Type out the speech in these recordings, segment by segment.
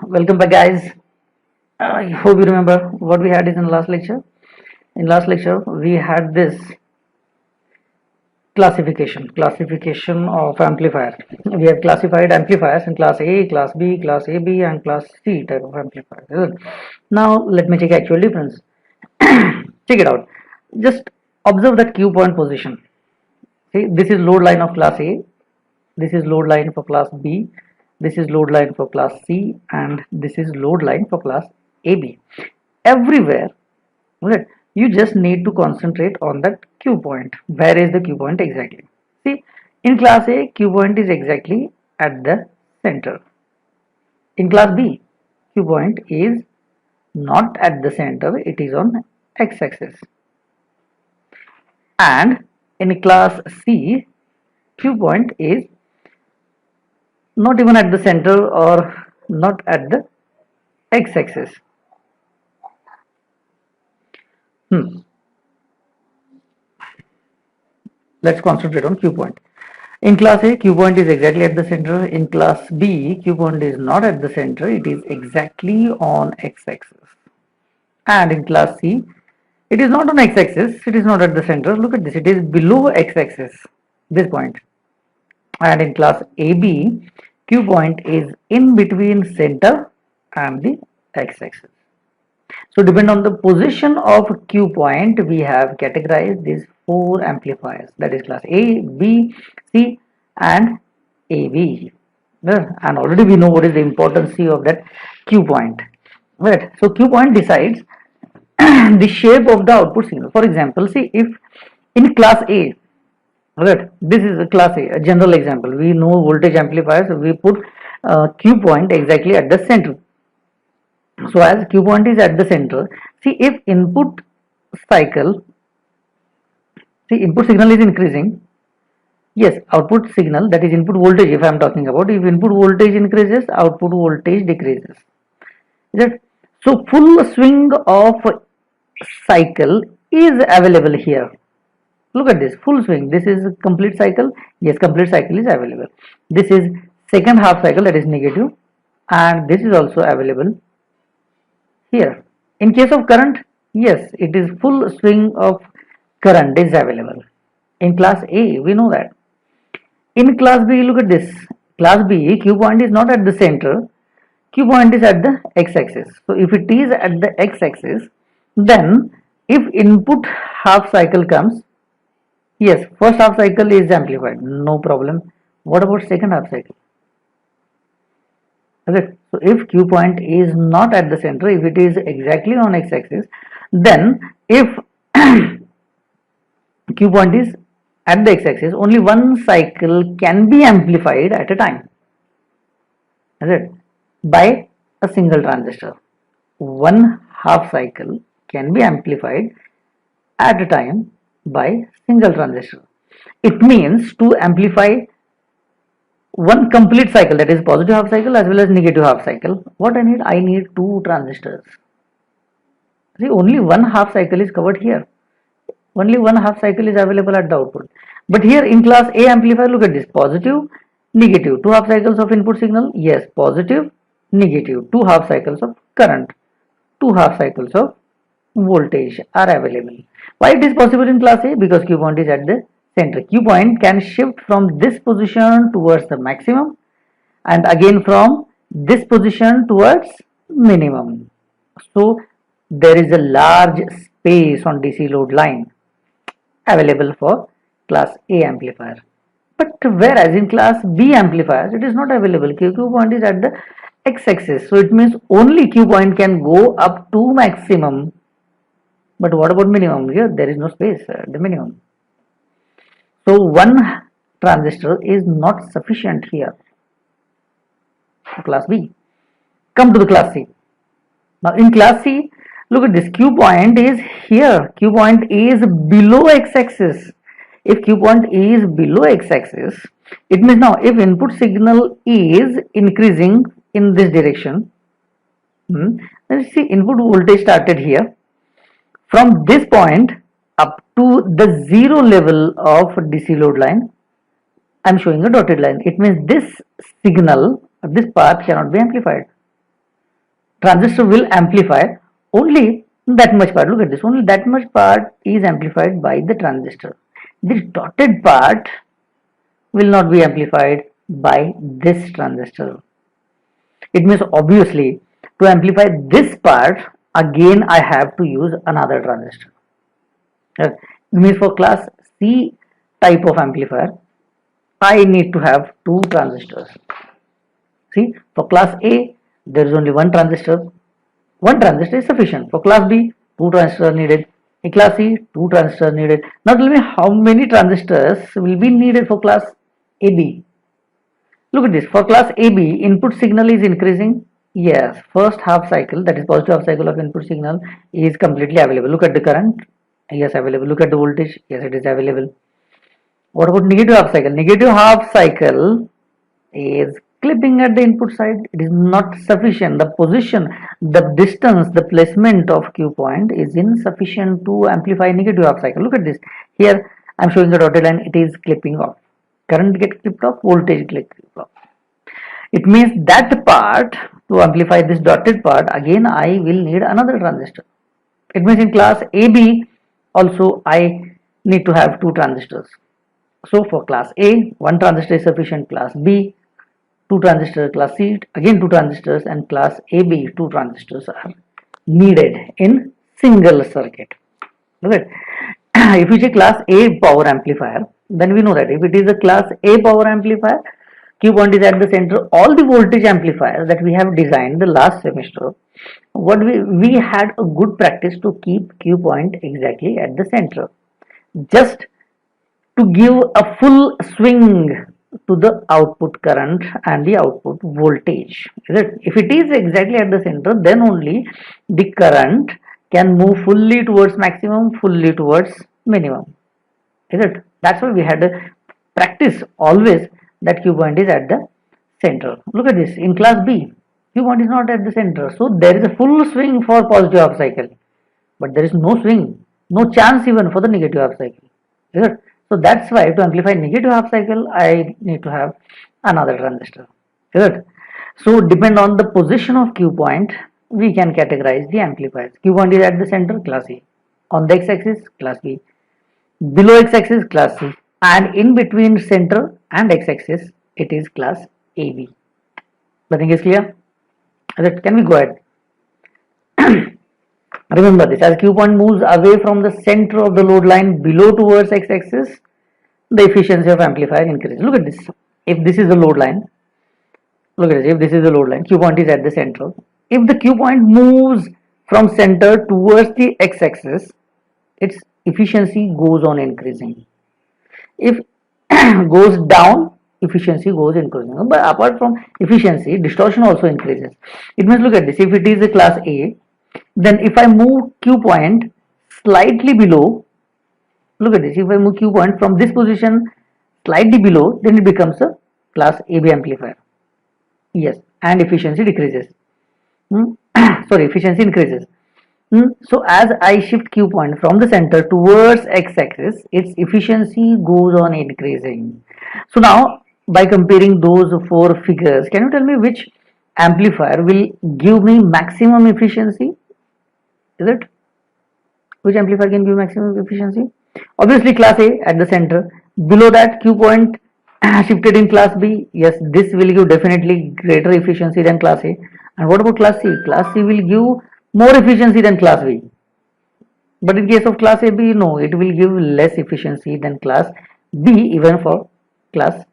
Welcome back, guys. I hope you remember what we had is in last lecture. In last lecture, we had this classification of amplifier. We have classified amplifiers in class A, class B, class AB, and class C type of amplifiers. Now, let me check actual difference. Check it out. Just observe that Q point position. See, this is load line of class A. This is load line for class B. This is load line for class C, and this is load line for class AB. Everywhere, right, you just need to concentrate on that Q point. Where is the Q point exactly? See, in class A, Q point is exactly at the center. In class B, Q point is not at the center, it is on x-axis. And in class C, Q point is not even at the center or not at the x-axis. Let's concentrate on Q point. In class A, Q point is exactly at the center. In class B, Q point is not at the center, it is exactly on x-axis. And in class C, it is not on x-axis, it is not at the center. Look at this, it is below x-axis, this point. And in class AB, Q point is in between center and the x-axis. So depending on the position of Q point, we have categorized these four amplifiers, that is class A, B, C and AB. And already we know what is the importance of that Q point. Right. So Q point decides the shape of the output signal. For example, see if in class A, right, this is a class A general example. We know voltage amplifiers, we put Q point exactly at the center. So as Q point is at the center, see if input cycle, see input signal is increasing. Yes, output signal, that is input voltage if I am talking about, if input voltage increases, output voltage decreases. Right? So full swing of cycle is available here. Look at this, full swing. This is complete cycle. Yes, complete cycle is available. This is second half cycle, that is negative, and this is also available here. In case of current, yes, it is full swing of current is available. In class A, we know that. In class B, look at this. Class B, Q point is not at the center. Q point is at the x-axis. So if it is at the x-axis, then if input half cycle comes, yes, first half cycle is amplified, no problem. What about second half cycle? Okay. So if Q point is not at the center, if it is exactly on x-axis, then if Q point is at the x-axis, only one cycle can be amplified at a time. Right? By a single transistor. One half cycle can be amplified at a time by single transistor. It means to amplify one complete cycle, that is positive half cycle as well as negative half cycle, what I need? I need two transistors. See, only one half cycle is covered here. Only one half cycle is available at the output. But here in class A amplifier, look at this, positive, negative, two half cycles of input signal, yes, positive, negative, two half cycles of current, two half cycles of voltage are available. Why it is possible in class A? Because Q point is at the center. Q point can shift from this position towards the maximum and again from this position towards minimum. So there is a large space on DC load line available for class A amplifier. But whereas in class B amplifiers, it is not available. Q point is at the x-axis. So it means only Q point can go up to maximum. But what about minimum? Here there is no space at the minimum. So one transistor is not sufficient here for class B. Come to the class C. Now in class C, look at this, Q point is here. Q point is below x-axis. If Q point is below x-axis, it means now if input signal is increasing in this direction, let's see, input voltage started here. From this point up to the zero level of DC load line, I am showing a dotted line. It means this signal, this path cannot be amplified. transistor will amplify only that much part. Look at this, only that much part is amplified by the transistor. This dotted part will not be amplified by this transistor. It means obviously to amplify this part, again I have to use another transistor. It means for class C type of amplifier, I need to have two transistors. See, for class A, there is only one transistor. One transistor is sufficient. For class B, two transistors needed. In class C, two transistors needed. Now tell me how many transistors will be needed for class AB. Look at this. For class AB, input signal is increasing. Yes, first half cycle, that is positive half cycle of input signal, is completely available. Look at the current. Yes, available. Look at the voltage. Yes, it is available. What about negative half cycle? Negative half cycle is clipping at the input side. It is not sufficient. The position, the distance, the placement of Q point is insufficient to amplify negative half cycle. Look at this. Here I am showing a dotted line. It is clipping off. Current gets clipped off, voltage gets clipped off. It means that part, to amplify this dotted part, again I will need another transistor. It means in class AB also I need to have two transistors. So for class A, one transistor is sufficient. Class B, two transistors. Class C, again two transistors. And class AB, two transistors are needed in single circuit. Look at if you say class A power amplifier, then we know that if it is a class A power amplifier, Q point is at the center. All the voltage amplifiers that we have designed the last semester, what we had a good practice to keep Q point exactly at the center, just to give a full swing to the output current and the output voltage. If it is exactly at the center, then only the current can move fully towards maximum, fully towards minimum. Is it? That's why we had a practice always that Q point is at the center. Look at this. In class B, Q point is not at the center. So there is a full swing for positive half cycle. But there is no swing, no chance even for the negative half cycle. Is it? So that's why to amplify negative half cycle, I need to have another transistor. Is it? So depend on the position of Q point, we can categorize the amplifiers. Q point is at the center, class A. On the x-axis, class B. Below x-axis, class C. And in between center and x-axis, it is class AB. Nothing is clear? Can we go ahead? Remember this, as Q point moves away from the center of the load line below towards x-axis, the efficiency of amplifier increases. Look at this. If this is the load line, look at this. If this is the load line, Q point is at the center. If the Q point moves from center towards the x-axis, its efficiency goes on increasing. If goes down, efficiency goes increasing. But apart from efficiency, distortion also increases. It means, look at this. If it is a class A, then if I move Q point slightly below, look at this, if I move Q point from this position slightly below, then it becomes a class AB amplifier. Yes, and efficiency decreases. Sorry, efficiency increases. So as I shift Q point from the center towards x-axis, its efficiency goes on increasing. So now, by comparing those four figures, can you tell me which amplifier will give me maximum efficiency? Is it? Which amplifier can give maximum efficiency? Obviously class A at the center. Below that, Q point shifted in class B. Yes, this will give definitely greater efficiency than class A. And what about class C? Class C will give more efficiency than class B. But in case of class AB, no, it will give less efficiency than class B, even for class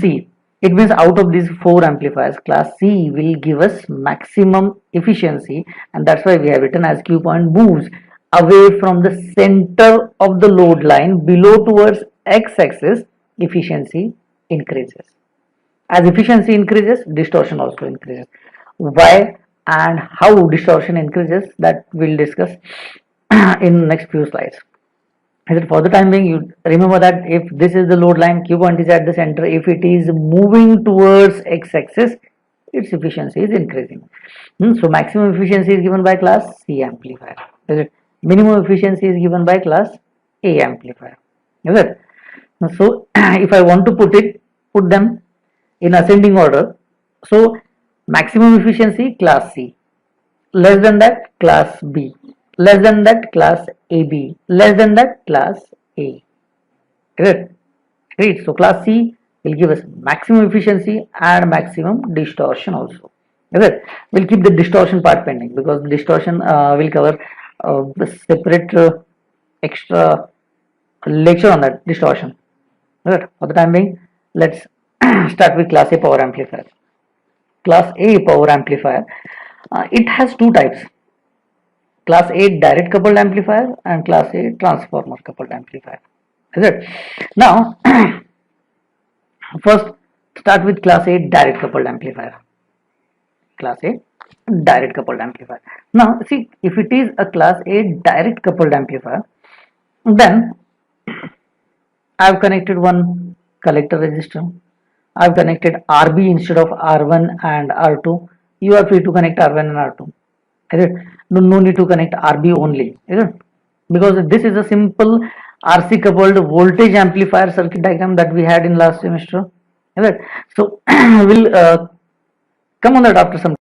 C. It means out of these four amplifiers, class C will give us maximum efficiency, and that's why we have written as Q point moves away from the center of the load line below towards x-axis, efficiency increases. As efficiency increases, distortion also increases. Why and how distortion increases, that we'll discuss in next few slides. For the time being, you remember that if this is the load line, Q point is at the center. If it is moving towards x-axis, its efficiency is increasing. So maximum efficiency is given by class C amplifier. Minimum efficiency is given by class A amplifier. Is it? So if I want to put them in ascending order, so Maximum efficiency class C. Less than that class B. Less than that class AB. Less than that class A. Good. Great. So class C will give us maximum efficiency and maximum distortion also. Good. We'll keep the distortion part pending because distortion will cover the separate extra lecture on that distortion. Good. For the time being, let's start with class A power amplifier. Class A power amplifier, it has two types: class A direct coupled amplifier and class A transformer coupled amplifier. Is it? Now, first start with class A direct coupled amplifier. Class A direct coupled amplifier. Now, see, if it is a class A direct coupled amplifier, then I have connected one collector resistor. I have connected RB instead of R1 and R2. You are free to connect R1 and R2. Is it? No need to connect RB only. Is it? Because this is a simple RC coupled voltage amplifier circuit diagram that we had in last semester. Is it? So we'll come on that after some